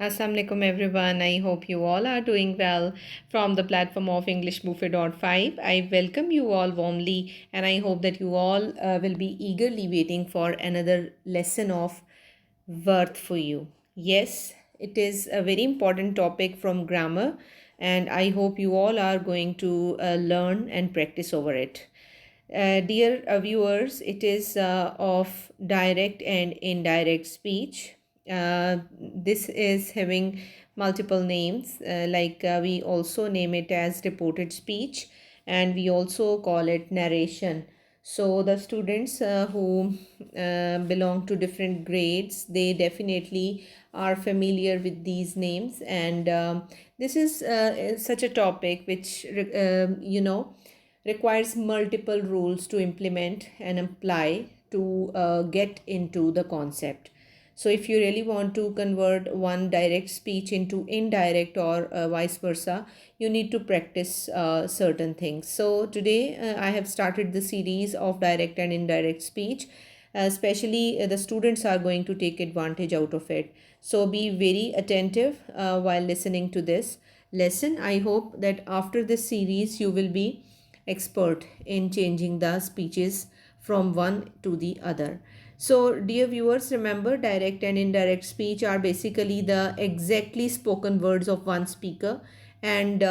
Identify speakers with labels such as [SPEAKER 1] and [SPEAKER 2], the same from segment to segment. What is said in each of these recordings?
[SPEAKER 1] Assalamualaikum everyone. I hope you all are doing well from the platform of English Buffet.5. I welcome you all warmly and I hope that you all will be eagerly waiting for another lesson of worth for you. Yes, it is a very important topic from grammar and I hope you all are going to learn and practice over it. Dear viewers, it is of direct and indirect speech. This is having multiple names, we also name it as reported speech and we also call it narration. So the students who belong to different grades, they definitely are familiar with these names, and this is such a topic which requires multiple rules to implement and apply to get into the concept. So if you really want to convert one direct speech into indirect or vice versa, you need to practice certain things. So today I have started the series of direct and indirect speech. Especially the students are going to take advantage out of it. So be very attentive while listening to this lesson. I hope that after this series you will be expert in changing the speeches from one to the other. So, dear viewers, remember direct and indirect speech are basically the exactly spoken words of one speaker, and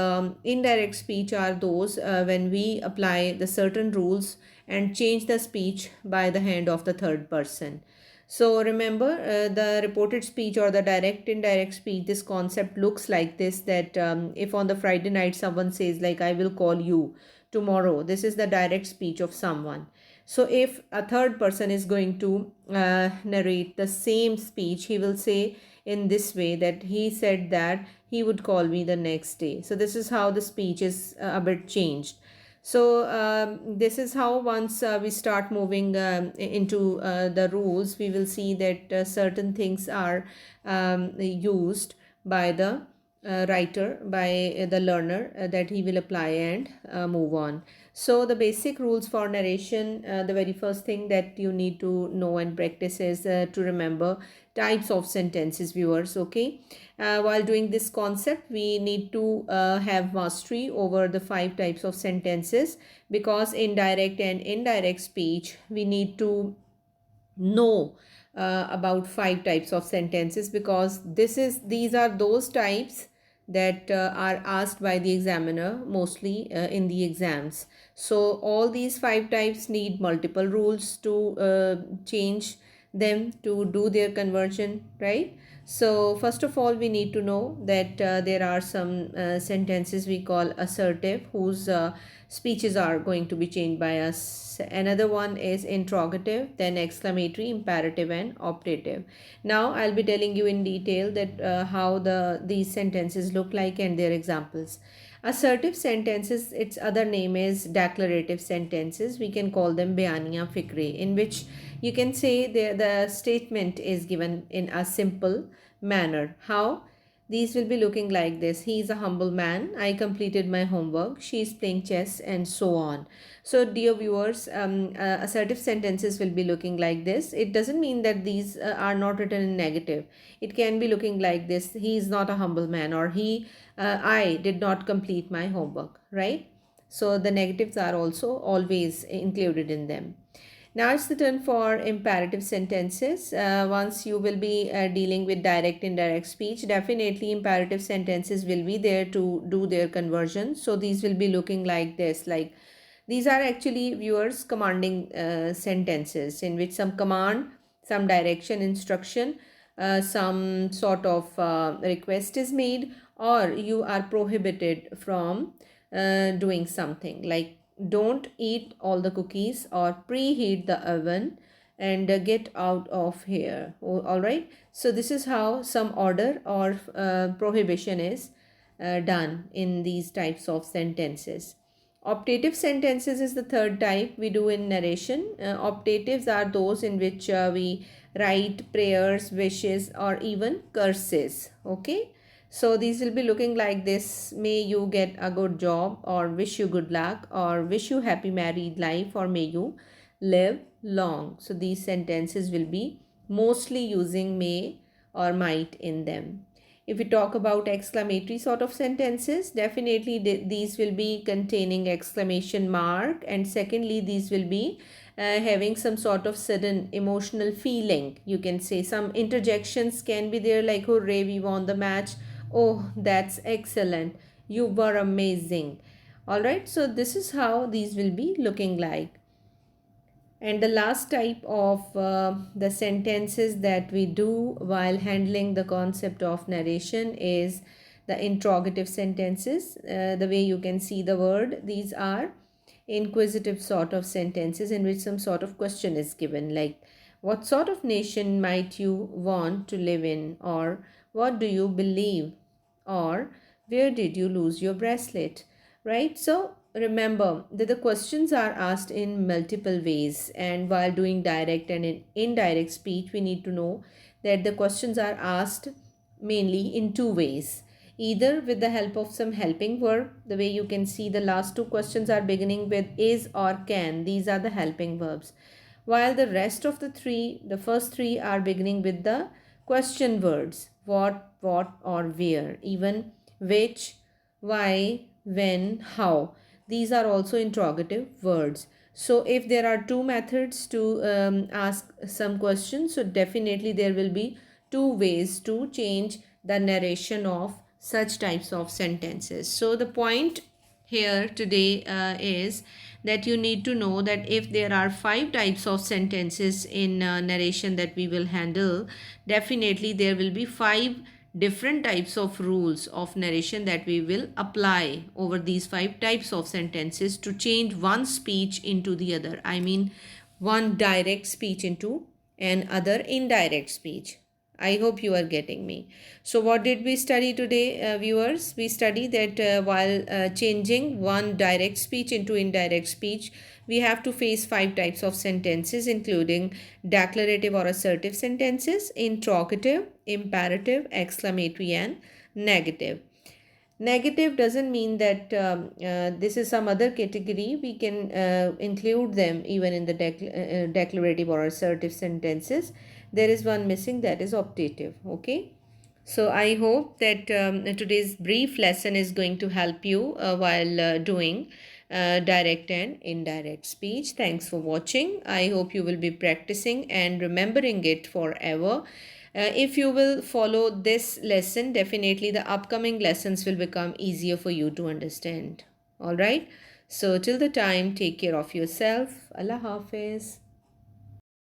[SPEAKER 1] indirect speech are those when we apply the certain rules and change the speech by the hand of the third person. So remember the reported speech or the direct indirect speech, this concept looks like this, that if on the Friday night someone says like I will call you tomorrow, this is the direct speech of someone. So if a third person is going to narrate the same speech, he will say in this way that he said that he would call me the next day. So this is how the speech is a bit changed. So this is how once we start moving into the rules, we will see that certain things are used by the writer, by the learner, that he will apply and move on. So the basic rules for narration, the very first thing that you need to know and practice is to remember types of sentences, viewers. Okay, while doing this concept, we need to have mastery over the 5 types of sentences, because in direct and indirect speech we need to know about 5 types of sentences, because these are those types that are asked by the examiner mostly in the exams. So all these 5 types need multiple rules to change them to do their conversion, right? So first of all, we need to know that there are some sentences we call assertive, whose speeches are going to be changed by us. Another one is interrogative, then exclamatory, imperative, and optative. Now I'll be telling you in detail that how these sentences look like and their examples. Assertive sentences, its other name is declarative sentences. We can call them bayaniya fikre, in which you can say the statement is given in a simple manner. How? These will be looking like this: he is a humble man, I completed my homework, she is playing chess, and so on. So dear viewers, assertive sentences will be looking like this. It doesn't mean that these are not written in negative. It can be looking like this: he is not a humble man, or I did not complete my homework, right? So the negatives are also always included in them. Now it's the turn for imperative sentences. Once you will be dealing with direct indirect speech, definitely imperative sentences will be there to do their conversion. So these will be looking like this. Like, these are actually, viewers, commanding sentences in which some command, some direction, instruction, some sort of request is made, or you are prohibited from doing something like don't eat all the cookies, or preheat the oven, and get out of here. All right, so this is how some order or prohibition is done in these types of sentences. Optative sentences is the third type we do in narration. Optatives are those in which we write prayers, wishes, or even curses. Okay, so these will be looking like this: may you get a good job, or wish you good luck, or wish you happy married life, or may you live long. So these sentences will be mostly using may or might in them. If we talk about exclamatory sort of sentences, definitely these will be containing exclamation mark, and secondly these will be having some sort of sudden emotional feeling. You can say some interjections can be there, like hooray, we won the match, oh that's excellent, you were amazing. All right, so this is how these will be looking like. And the last type of the sentences that we do while handling the concept of narration is the interrogative sentences. The way you can see the word, these are inquisitive sort of sentences in which some sort of question is given, like what sort of nation might you want to live in, or what do you believe, or where did you lose your bracelet, right? So remember that the questions are asked in multiple ways, and while doing direct and indirect speech, we need to know that the questions are asked mainly in two ways, either with the help of some helping verb. The way you can see, the last two questions are beginning with is or can, these are the helping verbs, while the rest of the first three are beginning with the question words, what or where, even which, why, when, how. These are also interrogative words. So if there are two methods to ask some questions, so definitely there will be two ways to change the narration of such types of sentences. So the point here today is that you need to know that if there are five types of sentences in narration that we will handle, definitely there will be five different types of rules of narration that we will apply over these five types of sentences to change one speech into the other. I mean, one direct speech into an other indirect speech. I hope you are getting me. So what did we study today, viewers? We studied that while changing one direct speech into indirect speech, we have to face five types of sentences, including declarative or assertive sentences, interrogative, imperative, exclamatory, and negative. Negative doesn't mean that this is some other category. We can include them even in the declarative or assertive sentences. There is one missing, that is optative. Okay. So I hope that today's brief lesson is going to help you while doing direct and indirect speech. Thanks for watching. I hope you will be practicing and remembering it forever. If you will follow this lesson, definitely the upcoming lessons will become easier for you to understand. All right. So till the time, take care of yourself. Allah Hafiz.